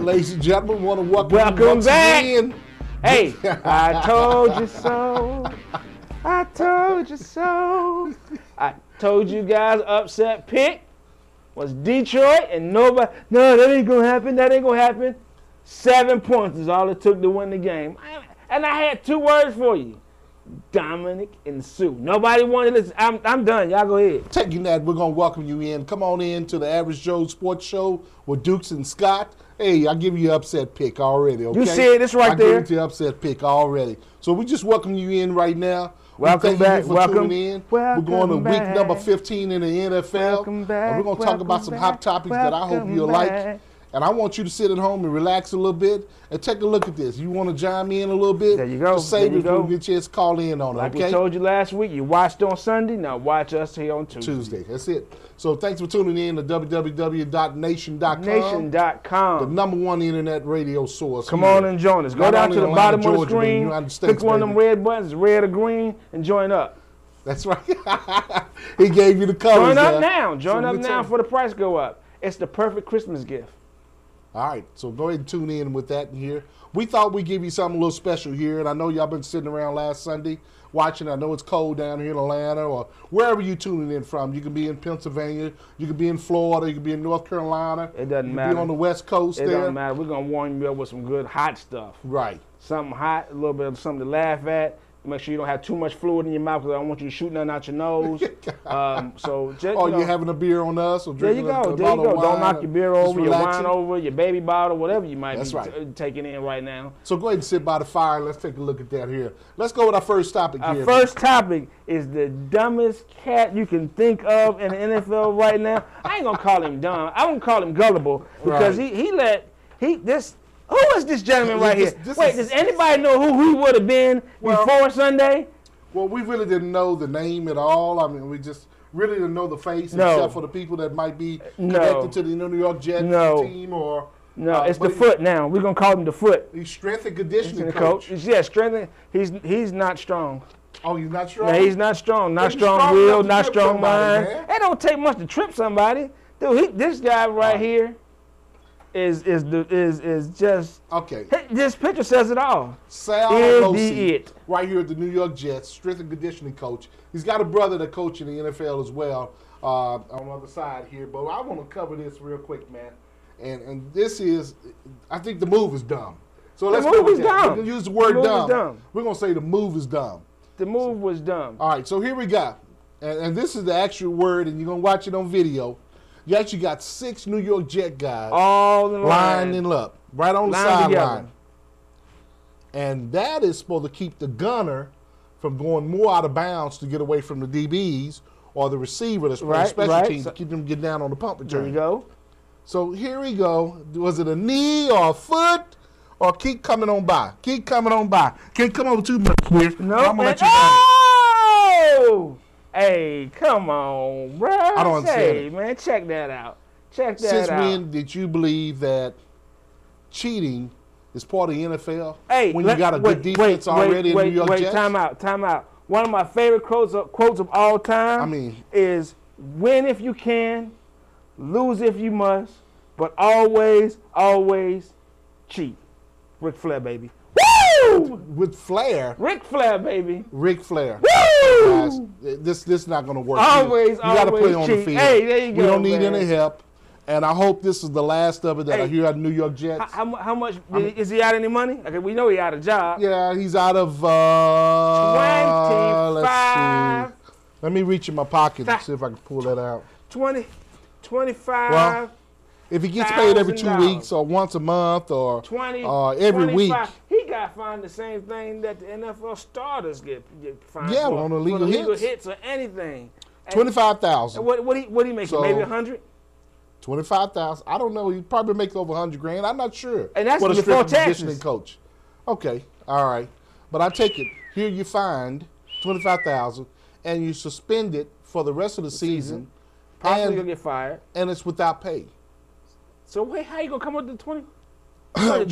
ladies and gentlemen, want to welcome you Welcome once back. again. Hey, I told you so. I told you so. I told you guys upset pick was Detroit, and nobody, no, that ain't gonna happen, that ain't gonna happen. 7 points is all it took to win the game. And I had 2 words for you. Dominic and Sue. Nobody wanted this. I'm done. Y'all go ahead. Taking that, we're going to welcome you in. Come on in to the Average Joe Sports Show with Dukes and Scott. Hey, I'll give you an upset pick already, okay? You see it, it's right there. I'll give you the upset pick already. So we just welcome you in right now. Welcome back. Welcome. Tuning in. Welcome we're going to back. week number 15 in the NFL. Welcome back. And we're going to talk about some hot topics that I hope you'll like. And I want you to sit at home and relax a little bit and take a look at this. You want to chime in a little bit? There you go. Just save there it when we get a chance to call in on it, like okay? we told you last week, you watched on Sunday, now watch us here on Tuesday. That's it. So thanks for tuning in to www.nation.com. Nation.com. The #1 internet radio source. Come on and join us. Go down to the bottom of the screen, click one of them red buttons, red or green, and join up. That's right. He gave you the colors. Join up now. Join up now before the price go up. It's the perfect Christmas gift. All right, so go ahead and tune in with that here. We thought we'd give you something a little special here, and I know y'all been sitting around last Sunday watching. I know it's cold down here in Atlanta or wherever you tuning in from. You can be in Pennsylvania, you can be in Florida, you can be in North Carolina. It doesn't you matter. Be on the West Coast it there. It doesn't matter. We're going to warm you up with some good hot stuff. Right. Something hot, a little bit of something to laugh at. Make sure you don't have too much fluid in your mouth because I don't want you to shoot nothing out your nose. So just, you're having a beer on us or drinking there you go. a bottle of wine. Don't knock your beer over, your relaxing. wine over, your baby bottle, whatever you might That's be right. taking in right now. So go ahead and sit by the fire. Let's take a look at that here. Let's go with our first topic here. Our first topic is the dumbest cat you can think of in the NFL right now. I ain't going to call him dumb. I'm going to call him gullible because who is this gentleman right here? Wait, does anybody know who he would have been before Sunday? Well, we really didn't know the name at all. I mean, we just really didn't know the face, except for the people that might be connected to the New York Jets team or... No, it's the foot now. We're going to call him the foot. He's strength and conditioning coach. Yeah, strength. He's not strong. Oh, he's not strong? No, he's not strong. Not strong will, not strong mind. It don't take much to trip somebody. Dude, this guy right here is just okay. This picture says it all. Sal Losi, right here at the New York Jets, strength and conditioning coach. He's got a brother that coaches in the NFL as well on the other side here. But I want to cover this real quick, man. And this is, I think the move is dumb. So let's go with that. We're going to use the word dumb. We're going to say the move is dumb. The move was dumb. All right, so here we go. And this is the actual word, and you're going to watch it on video. You actually got 6 New York Jet guys all lining up right on the sideline. And that is supposed to keep the gunner from going more out of bounds to get away from the DBs or the receiver that's playing special teams to keep them getting down on the punt return. There you go. So here we go. Was it a knee or a foot or keep coming on by? Keep coming on by. Can't come over too much here. No, I'm going to let you know. Hey, come on, bro. I don't understand it. Man, check that out. Check that out. Since when did you believe that cheating is part of the NFL? Hey, when you got a good defense already in New York Jets? Time out. One of my favorite quotes of all time is win if you can, lose if you must, but always, always cheat. Ric Flair, baby. Woo! With Flair. Ric Flair, baby. Ric Flair. Woo! Guys, this is not going to work. Always, you got to play on the field. Hey, there you go. We don't need any help. And I hope this is the last of it that I hear out of New York Jets. How much? Is he out any money? Okay, we know he out of job. Yeah, he's out of 25. Let's see. Let me reach in my pocket and see if I can pull that out. 25. Well, if he gets paid every 2 weeks or once a month or every 25. week. He got fined the same thing that the NFL starters get fined for. on illegal hits or anything. $25,000. What he making? Maybe 100? 25,000. I don't know. He probably makes over 100 grand. I'm not sure. And that's what before a taxes. Coach. Okay. All right. But I take it. Here you fined $25,000 and you suspend it for the rest of the season. Probably gonna get fired. And it's without pay. So wait, how you gonna come up with the 20?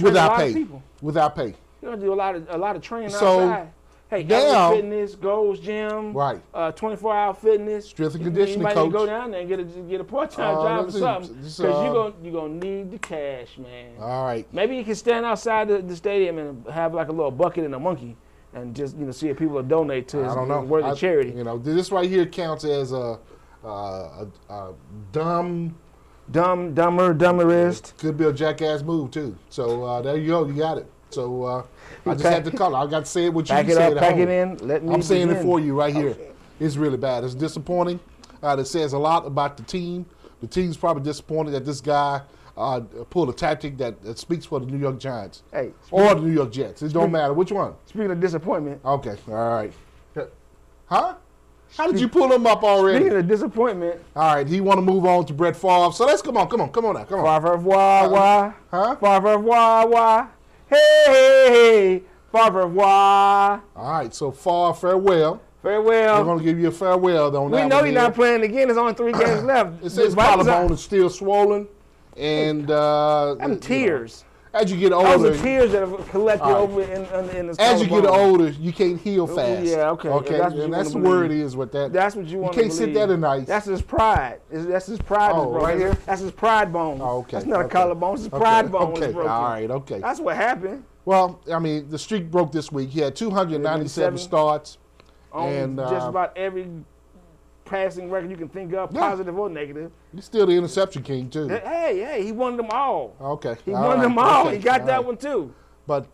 Without pay. Without pay. You're gonna do a lot of training outside. Hey, now, Fitness, Gold's Gym, right? 24-hour fitness, Strength and conditioning you coach. might go down there and get a part-time job or something, because you're gonna need the cash, man. All right. Maybe you can stand outside the stadium and have like a little bucket and a monkey, and just see if people will donate to his worthy charity. This right here counts as a dumberist. Could be a jackass move too. So there you go. You got it. So I just had to call it. I got to say it what you said. Pack it in. I'm saying it for you right here. It's really bad. It's disappointing. It says a lot about the team. The team's probably disappointed that this guy pulled a tactic that speaks for the New York Giants or the New York Jets. It don't matter which one. Speaking of disappointment. Okay. All right. Huh? How did you pull him up already? Speaking of disappointment. All right, he want to move on to Brett Farve. So let's come on now. Come on. Farve, wah. Huh? Farve, wah. Hey, Farve, wah. All right, so Farve, farewell. Farewell. We're going to give you a farewell on that. We know he's not playing again. There's only 3 games left. It says collarbone is still swollen. And I'm tears. As you get older, those are tears that have collected over in his as you get older, you can't heal fast. Yeah, okay. That's the word is with that. That's what you want to believe. You can't sit that in ice. That's his pride. That's his pride. Oh, right here? That's his pride bone. Oh, okay. That's not a collarbone. It's his pride bone. Okay. Broken. All right. Okay. That's what happened. Well, I mean, the streak broke this week. He had 297 starts. On just about every passing record you can think of, positive or negative. He's still the interception king, too. Hey, he won them all. Okay. He won them all. Okay. He got that one, too. But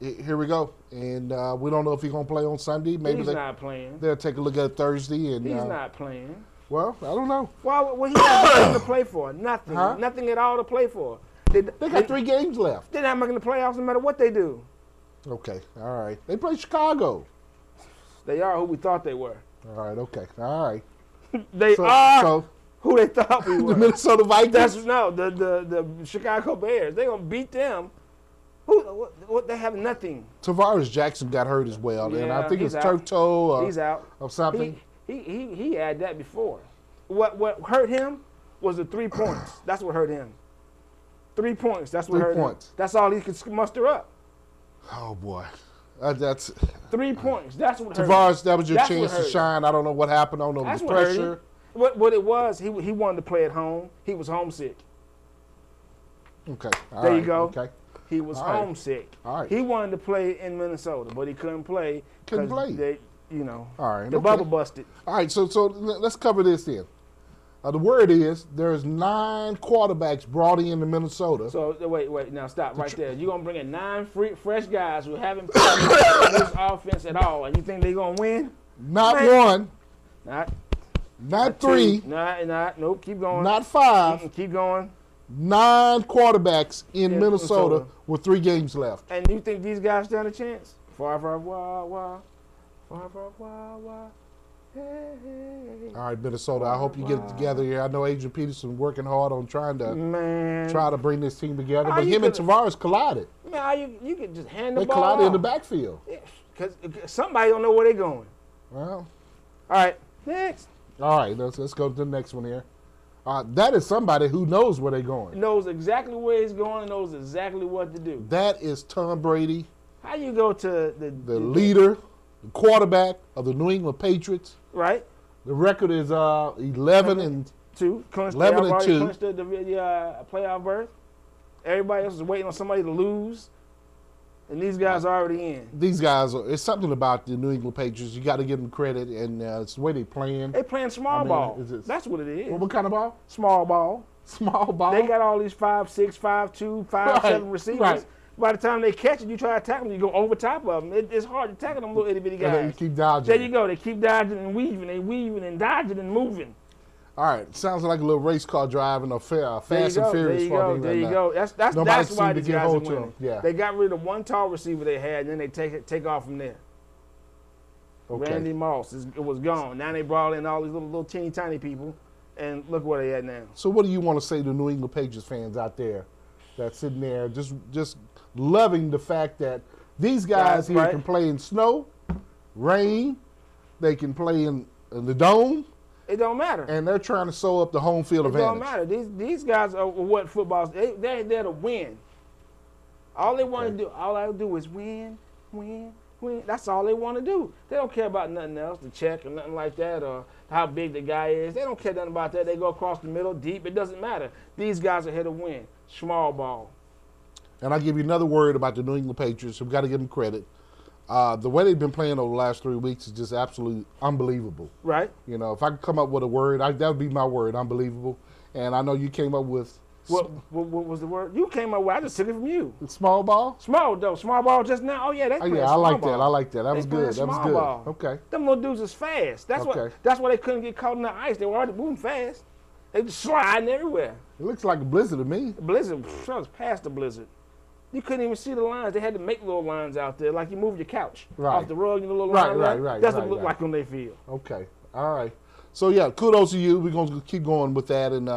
here we go. And we don't know if he's going to play on Sunday. Maybe he's not playing. They'll take a look at it Thursday. And he's not playing. Well, I don't know. Well, he has nothing to play for. Nothing. Huh? Nothing at all to play for. They got 3 games left. They're not making the playoffs no matter what they do. Okay. All right. They play Chicago. They are who we thought they were. All right. Okay. All right. They are who they thought we were. The Minnesota Vikings? The Chicago Bears. They're going to beat them. What? They have nothing. Tavares Jackson got hurt as well. And I think it's turf toe he's out. Or something. He had that before. What hurt him was the 3 points. That's what hurt him. 3 points. That's what hurt him. That's all he could muster up. Oh, boy. That's 3 points. That's what hurt Tavares, that was your chance to shine. I don't know what happened. I don't know the pressure. What it was, he wanted to play at home. He was homesick. Okay. There you go. Okay. He was homesick. All right. He wanted to play in Minnesota, but he couldn't play. Couldn't play. All right. The bubble busted. All right. So let's cover this then. The word is there's 9 quarterbacks brought into Minnesota. So wait. Now stop right there. You're gonna bring in 9 fresh guys who haven't played in this offense at all, and you think they're gonna win? Not one. Not 3. Nope. Keep going. Not 5. Keep going. 9 quarterbacks in Minnesota with 3 games left. And you think these guys stand a chance? Farve, wah. Farve, wah. Hey. All right, Minnesota. I hope you get it together here. I know Adrian Peterson working hard on trying to bring this team together. But him and Tavares collided. Man, you could just hand the ball. They collided off in the backfield. Because somebody don't know where they're going. Well. All right, next. All right, let's go to the next one here. That is somebody who knows where they're going. Knows exactly where he's going and knows exactly what to do. That is Tom Brady. How you go to the leader, the quarterback of the New England Patriots. Right. The record is 11-2. 2. Clinched the playoff berth. Everybody else is waiting on somebody to lose. And these guys are already in. These guys, it's something about the New England Patriots. You got to give them credit, and it's the way they're playing. They're playing small ball. That's what it is. What kind of ball? Small ball. Small ball? They got all these 5'6", 5'2", 5'7" receivers. Right. By the time they catch it, you try to tackle them, you go over top of them. It's hard to tackle them little itty-bitty guys. You keep dodging. There you go. They keep dodging and weaving. They weaving and dodging and moving. All right. Sounds like a little race car driving or Fast and Furious. There you go. That's why these guys are winning. Yeah. They got rid of one tall receiver they had, and then they take off from there. Okay. Randy Moss, it was gone. Now they brought in all these little teeny tiny people, and look where they at now. So what do you want to say to New England Patriots fans out there that's sitting there just loving the fact that these guys here can play in snow, rain, they can play in the dome. It don't matter. And they're trying to sew up the home field advantage. It don't matter. These guys are what football is. They're there to win. All they want to do, all I do is win. Queen. That's all they want to do. They don't care about nothing else, the check or nothing like that, or how big the guy is. They don't care nothing about that. They go across the middle, deep. It doesn't matter. These guys are here to win. Small ball. And I'll give you another word about the New England Patriots. We've got to give them credit. The way they've been playing over the last 3 weeks is just absolutely unbelievable. Right. You know, if I could come up with a word, that would be my word, unbelievable. And I know you came up with... What was the word? You came up with. I just took it from you. Small ball? Small, though. Small ball just now. Oh, yeah, they playing yeah, I small like ball. that. I like that. That was good. That was good. Ball. Okay. Them little dudes is fast. That's why they couldn't get caught in the ice. They were already moving fast. They just sliding everywhere. It looks like a blizzard to me. The blizzard, that was past the blizzard. You couldn't even see the lines. They had to make little lines out there, like you move your couch off the rug, you know, little line. Right. That's what it looked like on their field. Okay. All right. So, yeah, kudos to you. We're going to keep going with that, and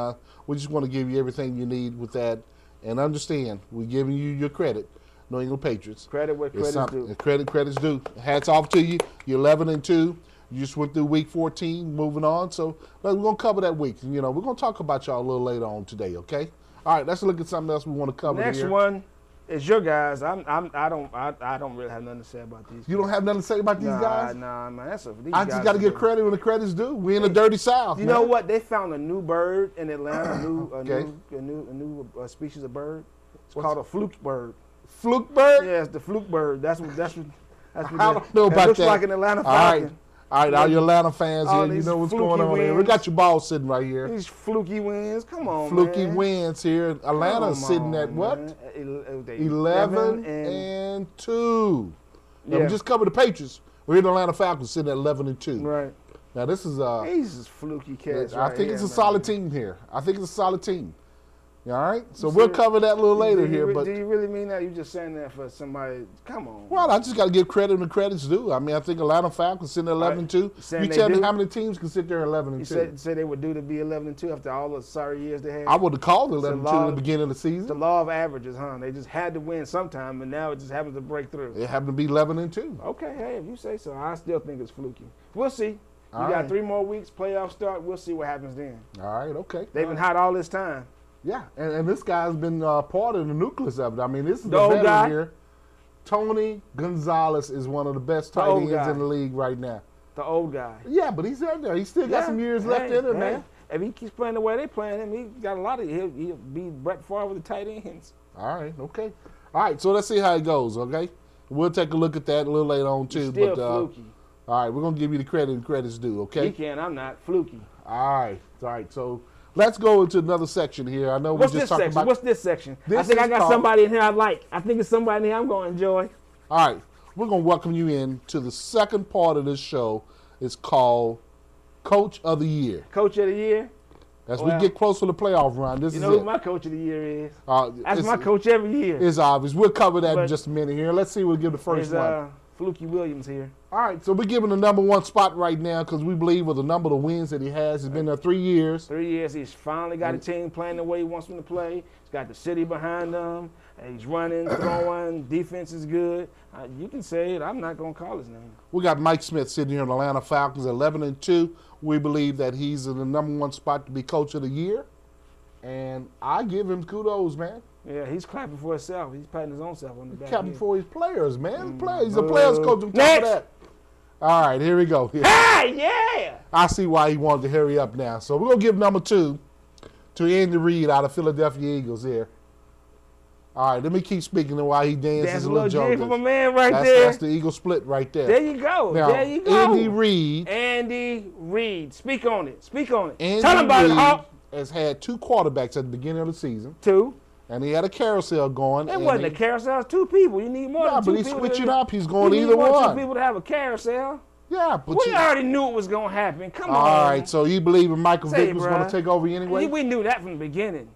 we just want to give you everything you need with that. And understand, we're giving you your credit, New England Patriots. Credit where credit's due. Credit's due. Hats off to you. You're 11-2. You just went through week 14, moving on. So we're going to cover that week. You know, we're going to talk about y'all a little later on today, okay? All right, let's look at something else we want to cover here. Next one is your guys. I don't really have nothing to say about these guys. You don't have nothing to say about these guys? Nah, man. I just got to give credit when the credit's due. We in the dirty South. You know what? They found a new bird in Atlanta, a new species of bird. It's called a fluke bird. Fluke bird? Yeah, it's the fluke bird. That's what I don't know about that. Looks like an Atlanta falcon. All right, all your Atlanta fans here, you know what's going on here. We got your ball sitting right here. These fluky wins, come on, fluky man. wins here. Atlanta's sitting at what? 11-2. Now, we just covered the Patriots. We're in the Atlanta Falcons sitting at 11-2. Right. Now this is these is fluky cats. I think it's a solid team here. I think it's a solid team. All right, so we'll cover that a little later here. But do you really mean that? You just saying that for somebody? Come on. Well, I just got to give credit when the credit's due. I mean, I think Atlanta Falcons sitting at 11-2. You tell me how many teams can sit there at 11-2? You say they were due to be 11-2 after all the sorry years they had. I would have called it 11-2 at the beginning of the season. The law of averages, huh? They just had to win sometime, and now it just happens to break through. It happened to be 11-2. Okay, hey, if you say so, I still think it's fluky. We'll see. We got 3 more weeks, playoff start. We'll see what happens then. All right, okay. They've been hot all this time. Yeah, and this guy's been part of the nucleus of it. I mean, this is the veteran here. Tony Gonzalez is one of the best tight ends in the league right now. The old guy. Yeah, but he's out there. He's still got some years left in him, man. If he keeps playing the way they're playing him, he got a lot of. He'll be Brett Farve with the tight ends. All right, okay. All right, so let's see how it goes, okay? We'll take a look at that a little later on, too. Still fluky. All right, we're going to give you the credit and credit's due, okay? You can. I'm not. Fluky. All right. So let's go into another section here. I know What's this section? I think I got somebody in here I like. I think it's somebody in here I'm going to enjoy. All right. We're going to welcome you in to the second part of this show. It's called Coach of the Year. Coach of the Year? As we get close to the playoff run, this is it. You know who my Coach of the Year is? That's my coach every year. It's obvious. We'll cover that in just a minute here. Let's see who will give the first one. Fluky Williams here. All right, so we're giving the number 1 spot right now because we believe with the number of wins that he has. He's been there 3 years. 3 years. He's finally got a team playing the way he wants them to play. He's got the city behind him. He's running, throwing. Defense is good. You can say it. I'm not going to call his name. We got Mike Smith sitting here in the Atlanta Falcons, 11-2. We believe that he's in the number 1 spot to be Coach of the Year. And I give him kudos, man. Yeah, he's clapping for himself. He's patting his own self on the back. He's clapping for his players, man. He's a players coach on top of that. All right, here we go. Hey, yeah! I see why he wanted to hurry up now. So we're going to give number 2 to Andy Reid out of Philadelphia Eagles here. All right, let me keep speaking while he dances a little joke. That's a little for my man there. That's the Eagle split right there. There you go. Now, there you go. Andy Reid. Speak on it. Tell him about it, Hawk. Has had 2 quarterbacks at the beginning of the season. 2. And he had a carousel going. It wasn't a carousel. It's 2 people. You need more than 2 people. But he's switching up. He's going either one. You need 2 people to have a carousel. Yeah, but we already knew it was going to happen. Come on. All right, so you believe in Michael Vick was going to take over anyway? We knew that from the beginning.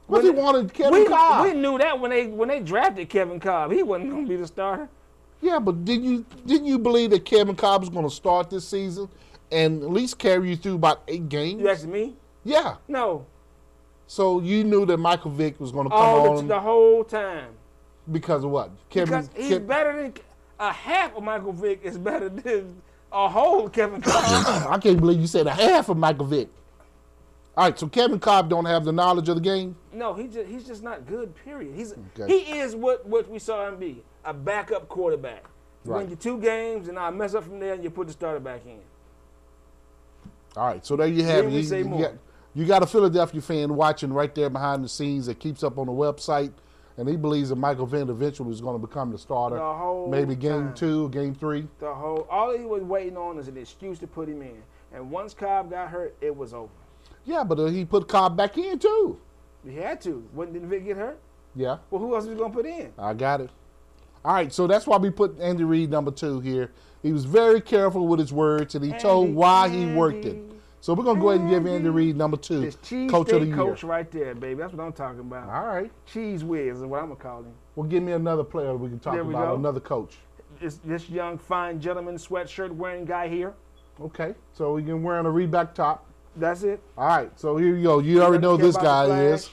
Because he wanted Kevin Cobb. We knew that when they drafted Kevin Cobb. He wasn't going to be the starter. Yeah, but didn't you believe that Kevin Cobb was going to start this season and at least carry you through about 8 games? You asking me? Yeah. No. So you knew that Michael Vick was going to come on the whole time. Because of what? Because he's better than a half of Michael Vick is better than a whole Kevin Cobb. I can't believe you said a half of Michael Vick. All right, so Kevin Cobb don't have the knowledge of the game? No, he's just not good, period. He is what we saw him be, a backup quarterback. Win you 2 games, and I'll mess up from there, and you put the starter back in. All right, so there you have Then we say more. You got a Philadelphia fan watching right there behind the scenes that keeps up on the website, and he believes that Michael Vick eventually is going to become the starter. The whole maybe game time. 2, game 3. All he was waiting on is an excuse to put him in. And once Cobb got hurt, it was over. Yeah, but he put Cobb back in too. He had to. Didn't Vick get hurt? Yeah. Well, who else was going to put in? I got it. All right, so that's why we put Andy Reid number 2 here. He was very careful with his words, and he told why he worked it. So we're going to go ahead and give Andy Reid number 2, This cheese coach of the year. coach right there, baby. That's what I'm talking about. All right. Cheese whiz is what I'm going to call him. Well, give me another player we can talk about, another coach. This young, fine gentleman sweatshirt wearing guy here. Okay, so we can wear on a Reebok top. That's it. All right, so here you go. You already know this guy is.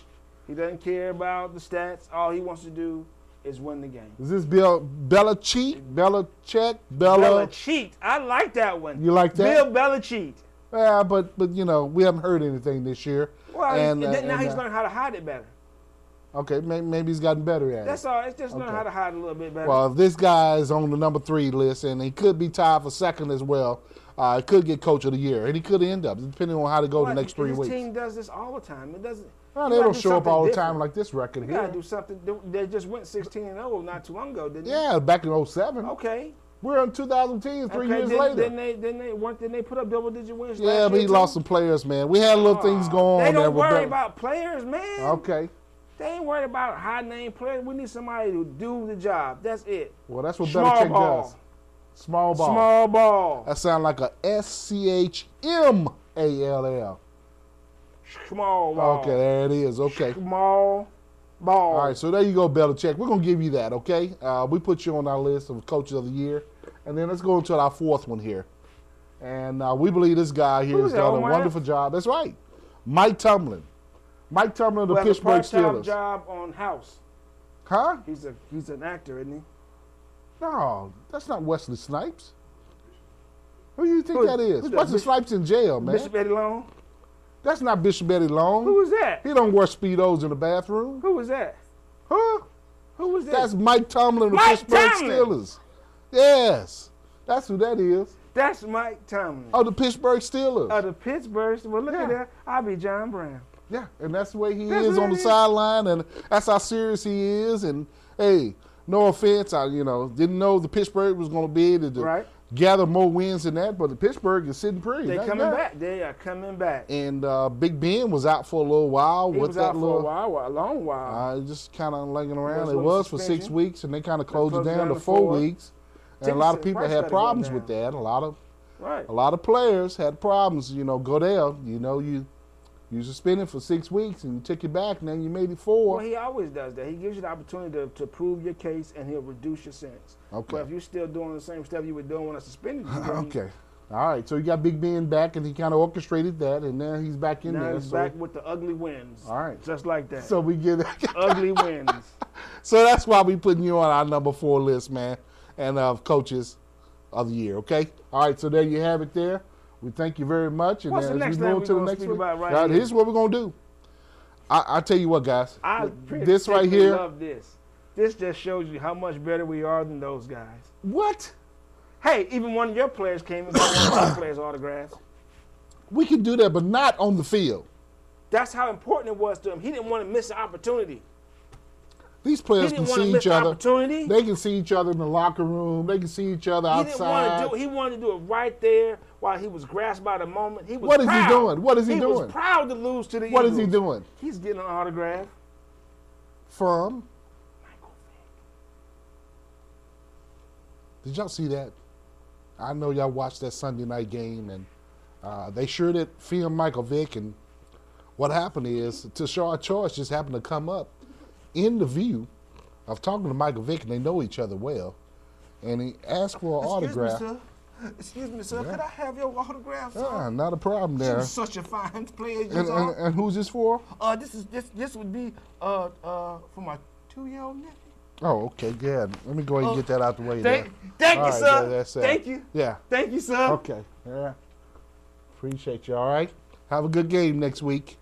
He doesn't care about the stats. All he wants to do is win the game. Is this Belichick? Belichick. I like that one. You like that? Bill Belichick. Yeah, but you know, we haven't heard anything this year. Well, now he's learned how to hide it better. Okay, maybe he's gotten better at it. That's all. It's just learn how to hide a little bit better. Well, if this guy is on the number 3 list, and he could be tied for second as well, he could get coach of the year, and he could end up, depending on how to go the next 3 weeks. His team does this all the time. It doesn't. Well, they don't show up all the time like this record here. Got to do something. They just went 16-0 not too long ago, didn't they? Yeah, back in 07. Okay. We're in 2010, 3 years later. Didn't they put up double-digit wins last year? Yeah, but he lost some players, man. We had little things going on. They don't worry about players, man. Okay. They ain't worried about high-name players. We need somebody to do the job. That's it. Well, that's what Belichick does. Small ball. Small ball. That sounds like a SCHMALL. Small ball. Okay, there it is. Okay. Small ball. All right, so there you go, Belichick. We're going to give you that, okay? We put you on our list of coaches of the year. And then let's go into our 4th one here. And we believe this guy here has done a wonderful job. That's right. Mike Tomlin. Mike Tomlin of the Pittsburgh Steelers. Job on House. Huh? He's an actor, isn't he? No, that's not Wesley Snipes. Who do you think that is? Wesley Snipes in jail, man. Bishop Eddie Long? That's not Bishop Eddie Long. Who was that? He don't wear Speedos in the bathroom. Who was that? Huh? Who was that? That's Mike Tomlin of the Pittsburgh Steelers. Yes. That's who that is. That's Mike Tomlin. Oh, the Pittsburgh Steelers. Oh, the Pittsburgh Steelers. Well, look at that. I'll be John Brown. Yeah, and that's the way he is on the sideline, and that's how serious he is. And, hey, no offense, I didn't know the Pittsburgh was going to be able to gather more wins than that, but the Pittsburgh is sitting pretty. They're coming back. They are coming back. And Big Ben was out for a little while. He was out for a long while. Just kind of laying around. It was for 6 weeks, and they kind of closed it down to 4 weeks. And a lot of people had problems with that. A lot of players had problems. Goodell, you suspended for 6 weeks, and you took it back, and then you made it 4. Well, he always does that. He gives you the opportunity to prove your case, and he'll reduce your sentence. Okay. But if you're still doing the same stuff you were doing when I suspended you, okay. All right. So you got Big Ben back, and he kind of orchestrated that, and now he's back in there. Now he's back with the ugly wins. All right. Just like that. So we get ugly wins. So that's why we putting you on our number 4 list, man, and of coaches of the year. Okay. All right. So there you have it. There. We thank you very much. And what's the next thing we're going to speak about right here? Here's what we're going to do. I tell you what, guys. This right here. I love this. This just shows you how much better we are than those guys. What? Hey, even one of your players came and got one of our players' autographs. We can do that, but not on the field. That's how important it was to him. He didn't want to miss the opportunity. These players can see each other. They can see each other in the locker room. They can see each other outside. He wanted to do it right there while he was grasped by the moment. He was What is he doing? What is he doing? He was proud to lose to the Eagles. What is he doing? He's getting an autograph. From? Michael Vick. Did y'all see that? I know y'all watched that Sunday night game, and they sure did film Michael Vick. And what happened is, Tashard Choice just happened to come up in the view of talking to Michael Vick, and they know each other well, and he asked for an autograph. Excuse me, sir. Could I have your autograph, sir? Yeah, not a problem there. You're such a fine player. And who's this for? This would be for my 2-year-old nephew. Oh, okay, yeah. Let me go ahead and get that out the way. Thank you, sir. Thank you. Yeah. Thank you, sir. Okay. Yeah. Appreciate you. All right. Have a good game next week.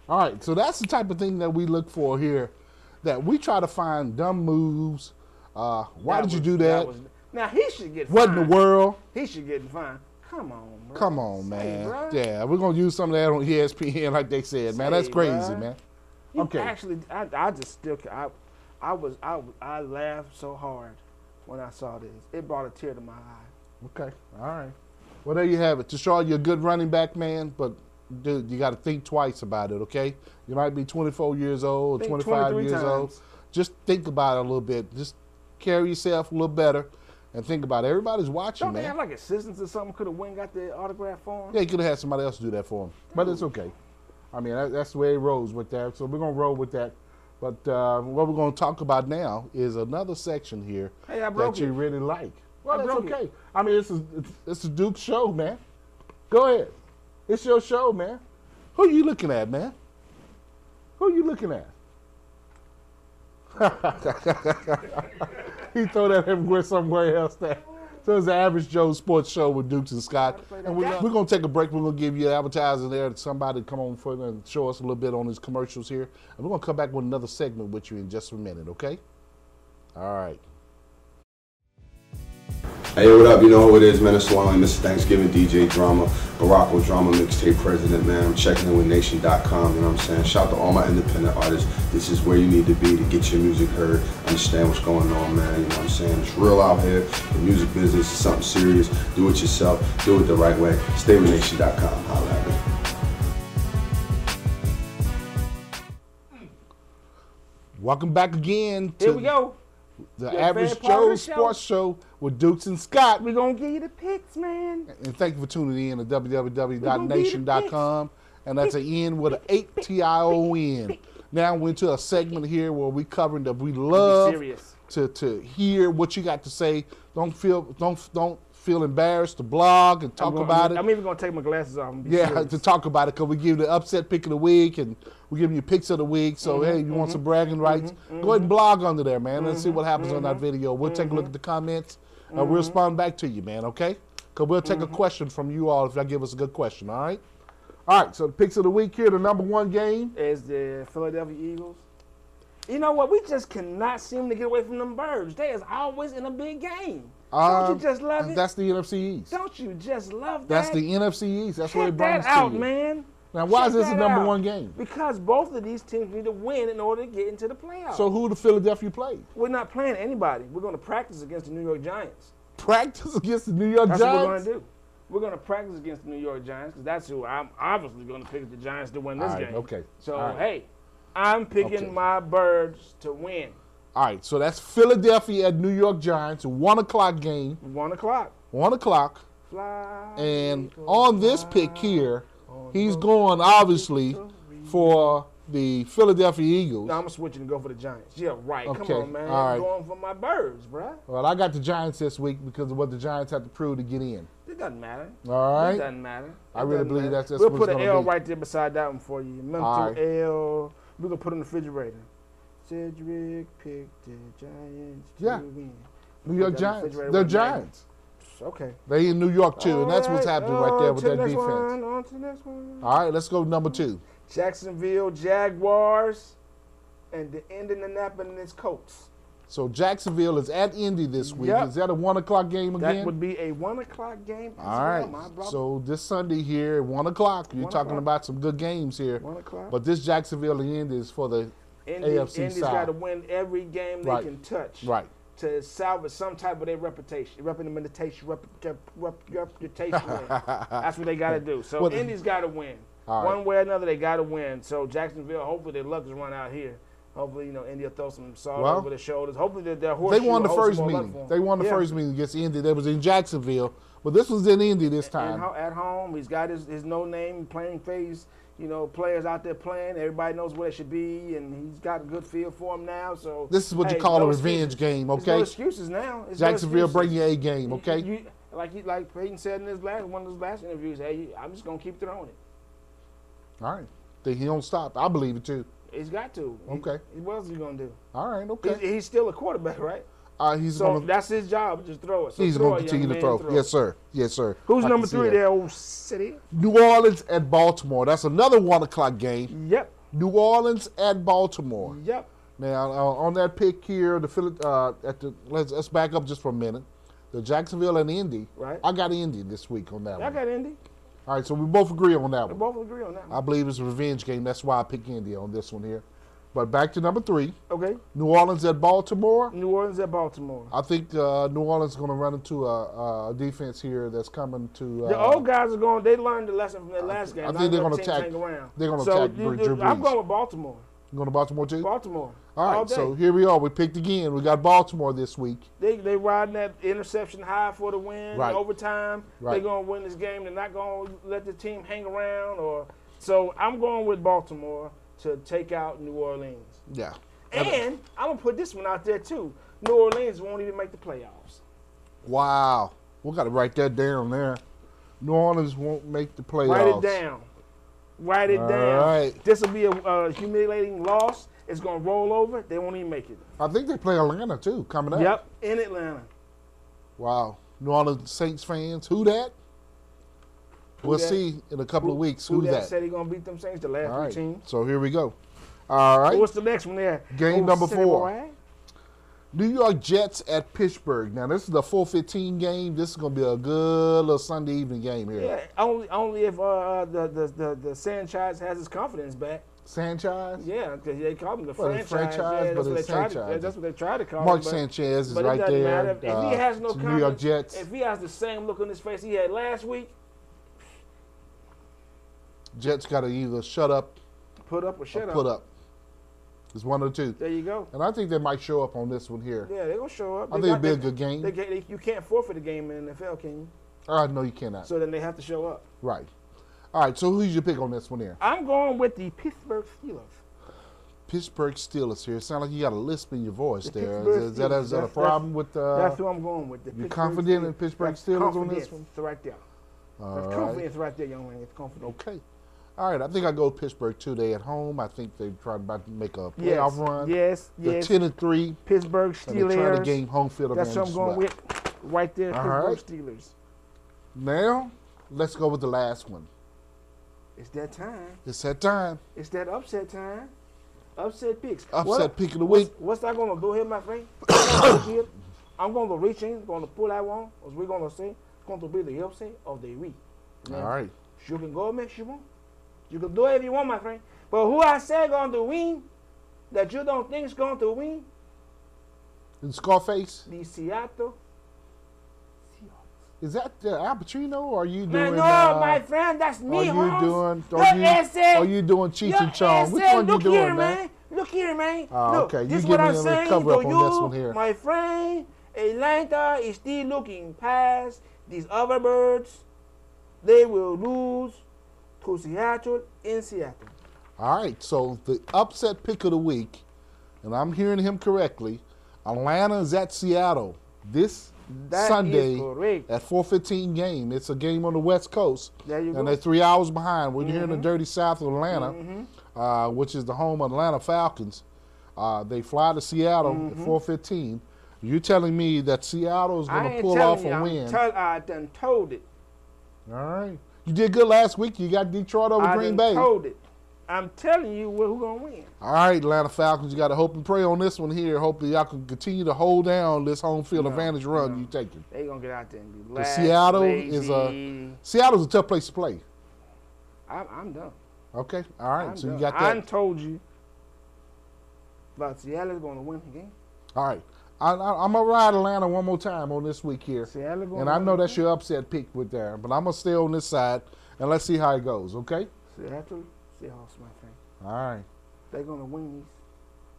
All right, so that's the type of thing that we look for here, that we try to find dumb moves, Why did you do that? Now he should get fined. What in the world? He should get fined. Come on, bro. Come on, man. Yeah, we're gonna use some of that on ESPN, like they said, man. That's crazy, man. Okay. Actually, I laughed so hard when I saw this. It brought a tear to my eye. Okay. All right. Well, there you have it. Tashard, you're a good running back, man, but dude, you got to think twice about it. Okay. You might be 24 years old, or 25 years old. Just think about it a little bit. Just carry yourself a little better. And think about it. Everybody's watching, Don't man. They have like assistants or something? Could have went and got the autograph for him? Yeah, he could have had somebody else do that for him. But it's okay. I mean, that's the way it rolls with that. So we're going to roll with that. But what we're going to talk about now is another section here that you really like. Well, that's okay. I mean, it's a Duke show, man. Go ahead. It's your show, man. Who are you looking at, man? Who are you looking at? He throw that everywhere somewhere else there. So it's the Average Joe Sports Show with Dukes and Scott. And we're going to take a break. We're going to give you advertising there. Somebody come on for and show us a little bit on his commercials here. And we're going to come back with another segment with you in just a minute, okay? All right. Hey, what up? You know who it is, man. It's the one like Mr. Thanksgiving DJ Drama, Baracko Drama Mixtape President, man. I'm checking in with Nation.com, you know what I'm saying? Shout out to all my independent artists. This is where you need to be to get your music heard, understand what's going on, man. You know what I'm saying? It's real out here. The music business is something serious. Do it yourself. Do it the right way. Stay with Nation.com. Holla at me. Welcome back again to Here we go. The Average Joe Sports Show with Dukes and Scott. We're going to give you the picks, man. And thank you for tuning in to www.nation.com. And that's an N with an 8-T-I-O-N. Now we're into a segment here where we covering that we love to hear what you got to say. Don't feel embarrassed to blog and talk about it. I'm even going to take my glasses off and be serious. To talk about it, because we give you the upset pick of the week and we give you picks of the week. So, hey, you want some bragging rights, go ahead and blog under there, man. Let's see what happens on that video. We'll take a look at the comments and we'll respond back to you, man, okay? Because we'll take a question from you all if y'all give us a good question, all right? All right, so the picks of the week here, the number one game is the Philadelphia Eagles. You know what? We just cannot seem to get away from them birds. They is always in a big game. Don't you just love it? That's the NFC East. Don't you just love that? That's the NFC East. That's what it brings that out, to you. Man. Now, why is this the number one game? Because both of these teams need to win in order to get into the playoffs. So who do Philadelphia play? We're not playing anybody. We're going to practice against the New York Giants. Practice against the New York Giants? That's what we're going to do. We're going to practice against the New York Giants because that's who I'm obviously going to pick the Giants to win this game. Okay. So, hey, I'm picking my birds to win. All right, so that's Philadelphia at New York Giants, a 1 o'clock game. 1 o'clock. 1 o'clock. Fly, and on this pick here, he's going, obviously, for the Philadelphia Eagles. No, I'm switching to go for the Giants. Yeah, right. Okay. Come on, man. All right. I'm going for my birds, bro. Well, I got the Giants this week because of what the Giants have to prove to get in. It doesn't matter. All right. It doesn't matter. I really believe that's we'll put an L right there beside that one for you. Mental L. We're going to put it in the refrigerator. Cedric picked the Giants to win. New York Giants. They're Giants. Okay. They in New York, too, and that's what's happening right there with that defense. On to the next one. All right, let's go number 2. Jacksonville Jaguars and the Indianapolis Colts. So Jacksonville is at Indy this week. Is that a 1 o'clock game again? That would be a 1 o'clock game as All right. well, my brother. So this Sunday here at 1 o'clock, you're talking about some good games here. 1 o'clock. But this Jacksonville and Indy is for the AFC Indy's side. got to win every game they can touch. Right. To salvage some type of their reputation. That's what they got to do. So Indy's got to win. One way or another, they got to win. So Jacksonville, hopefully their luck is run out here. Hopefully, Indy will throw some salt over their shoulders. Hopefully their horseshoe. They won the first meeting. They won the first meeting against Indy. That was in Jacksonville. But this was in Indy this time. And at home, he's got his no-name playing phase. Players out there playing. Everybody knows where they should be, and he's got a good feel for them now. So this is what you call a revenge game, okay? There's no excuses now. Jacksonville, bring your A game, okay? Like Peyton said in one of his last interviews, hey, I'm just gonna keep throwing it. All right, think he don't stop. I believe it too. He's got to. Okay. What else is he gonna do? All right, okay. He's still a quarterback, right? That's his job. Just throw it. So he's going to continue to throw. Yes, sir. Yes, sir. Who's number 3 there, old city? New Orleans at Baltimore. That's another 1 o'clock game. Yep. New Orleans at Baltimore. Yep. Now, on that pick here, let's back up just for a minute. The Jacksonville and Indy. Right. I got Indy this week on that one. I got Indy. All right, so we both agree on that We one. both agree on that one. I believe it's a revenge game. That's why I picked Indy on this one here. But back to number 3. Okay. New Orleans at Baltimore. New Orleans at Baltimore. I think New Orleans is going to run into a defense here that's coming to. The old guys are going. They learned the lesson from that last game. I think they're going to attack. They're going to attack Drew Brees. I'm going with Baltimore. You going to Baltimore too? Baltimore. All right. So here we are. We picked again. We got Baltimore this week. They riding that interception high for the win. Right. Overtime. Right. They're going to win this game. They're not going to let the team hang around. So I'm going with Baltimore to take out New Orleans. Yeah. And I'm going to put this one out there, too. New Orleans won't even make the playoffs. Wow. We got to write that down there. New Orleans won't make the playoffs. Write it down. Write it down. All right. This will be a humiliating loss. It's going to roll over. They won't even make it. I think they play Atlanta, too, coming up. Yep, in Atlanta. Wow. New Orleans Saints fans, who that? We'll see in a couple of weeks who that. Said he's going to beat them Saints, the last All right. 3 teams. So here we go. All right. What's the next one there? Game number 4. New York Jets at Pittsburgh. Now, this is the 4:15 game. This is going to be a good little Sunday evening game here. Yeah, only if the Sanchez has his confidence back. Sanchez? Yeah, because they call him the Franchise, franchise. Yeah, but it's Sanchez. That's what they try to call Mark him. Sanchez is but right it doesn't there. matter. If he has no New confidence, York Jets. if he has the same look on his face he had last week, Jets got to either shut up put up or shut or put up. It's one or two. There you go. And I think they might show up on this one here. Yeah, they're going to show up. I think it'll be a good game. You can't forfeit a game in the NFL, can you? No, you cannot. So then they have to show up. Right. All right, so who's your pick on this one here? I'm going with the Pittsburgh Steelers. Pittsburgh Steelers here. It sounds like you got a lisp in your voice there. Pittsburgh Is that a problem with that's who I'm going with. You confident in Pittsburgh Steelers on this one? It's right there. All Confidence right there, young man. It's confidence. Okay. All right, I think I go with Pittsburgh too. They at home. I think they're trying to make a playoff run. Yes. They're 10-3. Pittsburgh Steelers. And they're trying to gain home field advantage. That's what I'm going with. Right there, Pittsburgh Steelers. Now, let's go with the last one. It's that time. It's that time. It's that upset time. Upset picks. Upset pick of the week. What's that going to do here, my friend? I'm going to reach in, going to pull that one. As we're going to say, it's going to be the upset of the week. Now, all right. You can go make you want. You can do it if you want, my friend. But who I say going to win, that you don't think is going to win? In Scarface? The Seattle. Is that Al Pacino, or are you doing? Man, no, my friend, that's me, Are you doing Cheech and Chong? Which one you doing, man? Look here, man. Okay, this you what give me I'm a saying cover up to on you, this one here. my friend. Atlanta is still looking past these other birds. They will lose to Seattle in Seattle. All right, so the upset pick of the week, and I'm hearing him correctly, Atlanta is at Seattle this Sunday at 4:15 game. It's a game on the West Coast. There you go. And they're 3 hours behind. We're here in the dirty south of Atlanta, which is the home of Atlanta Falcons. They fly to Seattle at 4:15. You're telling me that Seattle is going to pull off a win? I done told it. All right. You did good last week. You got Detroit over Green Bay. I told it. I'm telling you who's going to win. All right, Atlanta Falcons, you got to hope and pray on this one here. Hopefully y'all can continue to hold down this home field advantage run you taking. They going to get out there and be lazy. Seattle's a tough place to play. I'm done. Okay, all right. I'm so done. you got that. I told you about Seattle's going to win the game. All right. I'm going to ride Atlanta one more time on this week here. And I know that's your upset pick with there, but I'm going to stay on this side, and let's see how it goes, okay? Seattle Seahawks, my friend. All right. They're going to win these.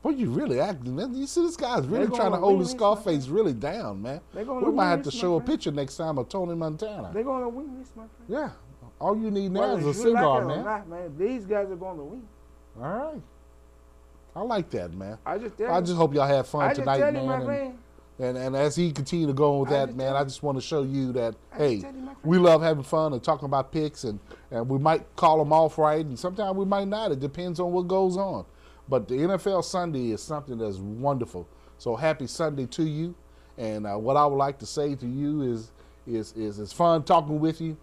Boy, you really acting. You see this guy's really trying to hold his Scarface really down, man. We might have to show a picture next time of Tony Montana. They're going to win this, my friend. Yeah. All you need now is a cigar, man. These guys are going to win. All right. I like that, man. I just hope y'all have fun tonight, man. And as he continue to go with that, man, I just want to show you that, hey, we love having fun and talking about picks, and we might call them off right, and sometimes we might not. It depends on what goes on. But the NFL Sunday is something that's wonderful. So happy Sunday to you. And what I would like to say to you is it's fun talking with you,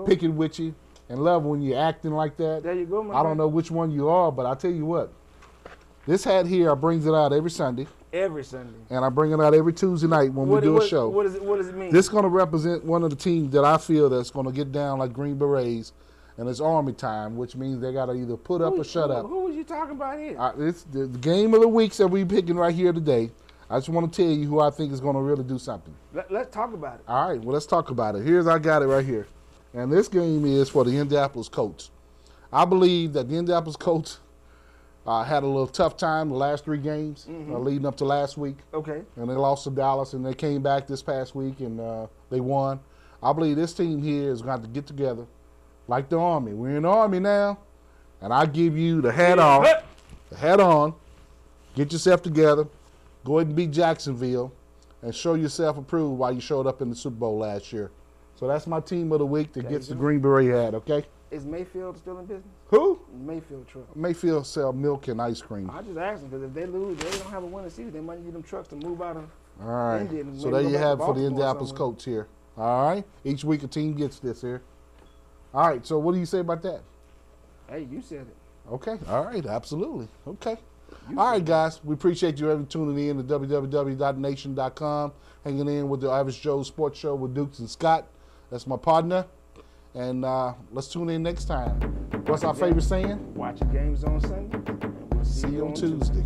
picking with you, and love when you're acting like that. There you go, man. I don't know which one you are, but I tell you what, This hat here, I brings it out every Sunday. Every Sunday. And I bring it out every Tuesday night when we do a show. What does it mean? This is going to represent one of the teams that I feel that's going to get down like Green Berets, and it's Army time, which means they got to either put up or shut up. Who was you talking about here? It's the game of the weeks that we picking right here today. I just want to tell you who I think is going to really do something. Let's talk about it. All right, well, let's talk about it. I got it right here. And this game is for the Indianapolis Colts. I believe that the Indianapolis Colts had a little tough time the last 3 games leading up to last week. Okay. And they lost to Dallas, and they came back this past week, and they won. I believe this team here is going to get together like the Army. We're in the Army now, and I give you the hat off, the hat on, get yourself together, go ahead and beat Jacksonville, and show yourself approved while you showed up in the Super Bowl last year. So that's my team of the week that gets the Green Beret hat, okay? Is Mayfield still in business? Who? Mayfield truck. Mayfield sell milk and ice cream. I just asked them because if they lose, they don't have a winning season. They might need them trucks to move out of All right. India. So there you have it for the Indianapolis Colts here. All right. Each week a team gets this here. All right. So what do you say about that? Hey, you said it. Okay. All right. Absolutely. Okay. All right, guys. We appreciate you ever tuning in to www.nation.com, hanging in with the Average Joe Sports Show with Dukes and Scott. That's my partner. And let's tune in next time. What's our favorite saying? Watch your games on Sunday. And we'll See you on Tuesday.